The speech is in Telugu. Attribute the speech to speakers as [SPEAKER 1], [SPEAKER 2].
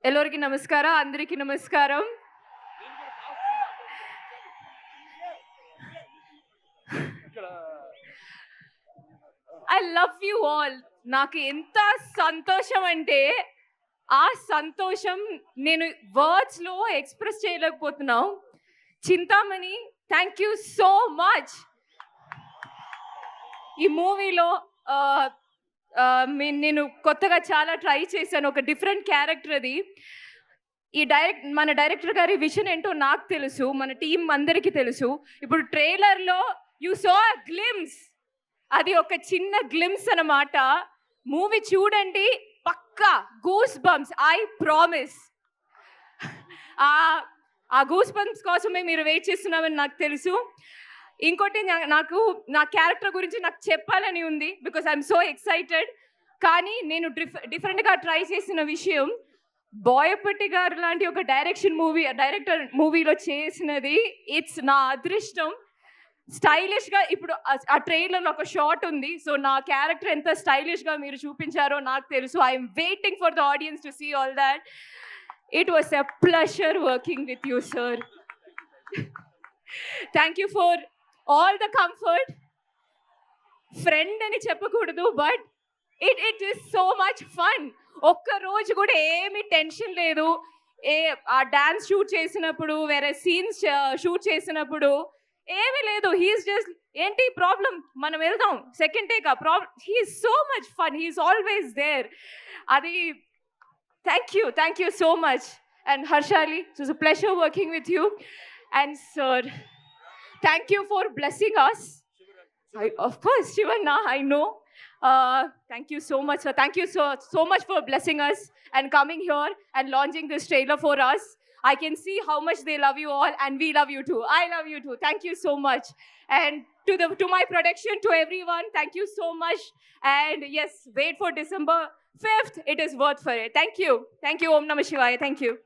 [SPEAKER 1] ಎಲ್ಲರಿಗೂ ನಮಸ್ಕಾರ, అందరికీ నమస్కారం. I love you all. నాకు ఎంత సంతోషం అంటే ఆ సంతోషం నేను వర్డ్స్లో ఎక్స్ప్రెస్ చేయలేకపోతున్నావు. Chintamani, thank you so much. ఈ మూవీలో నేను కొత్తగా చాలా ట్రై చేశాను. ఒక డిఫరెంట్ క్యారెక్టర్ అది. మన డైరెక్టర్ గారి విజన్ ఏంటో నాకు తెలుసు, మన టీం అందరికీ తెలుసు. ఇప్పుడు ట్రైలర్లో యూ సా గ్లిమ్స్, అది ఒక చిన్న గ్లిమ్స్ అన్నమాట. మూవీ చూడండి, పక్కా గూస్ బంప్స్, ఐ ప్రామిస్. ఆ గూస్ బంప్స్ కోసమే మీరు వెయిట్ చేస్తున్నామని నాకు తెలుసు. ఇంకోటి, నాకు నా క్యారెక్టర్ గురించి నాకు చెప్పాలని ఉంది, బికాస్ ఐఎమ్ సో ఎక్సైటెడ్. కానీ నేను డిఫరెంట్గా ట్రై చేసిన విషయం, బోయపట్టి గారు లాంటి ఒక డైరెక్టర్ మూవీలో చేసినది ఇట్స్ నా అదృష్టం. స్టైలిష్గా ఇప్పుడు ఆ ట్రైలర్లో ఒక షాట్ ఉంది. సో నా క్యారెక్టర్ ఎంత స్టైలిష్గా మీరు చూపించారో నాకు తెలుసు. I'm waiting for the audience to see all that. It was a pleasure working with you sir. Thank you for all the comfort. Friend అని చెప్పకూడదు, but it is so much fun. ఒక్క రోజు కూడా ఏమి టెన్షన్ లేదు. ఆ డాన్స్ షూట్ చేసినప్పుడు, వేరే సీన్స్ షూట్ చేసినప్పుడు ఏమీ లేదు. హీఈస్ జస్ట్, ఏంటి ప్రాబ్లం, మనం వెళ్దాం, సెకండ్ టేక్. ఆ problem, he's so much fun, he's always there. అది thank you so much. And Harshali, it was a pleasure working with you. And sir, thank you for blessing us. Of course, Shivanna, I know. Thank you so much, sir. Thank you so much for blessing us and coming here and launching this trailer for us. I can see how much they love you all, and we love you too. I love you too. Thank you so much. And to my production, to everyone, thank you so much. And yes, wait for December 5th. It is worth for it. Thank you. Om Namah Shivaya. Thank you.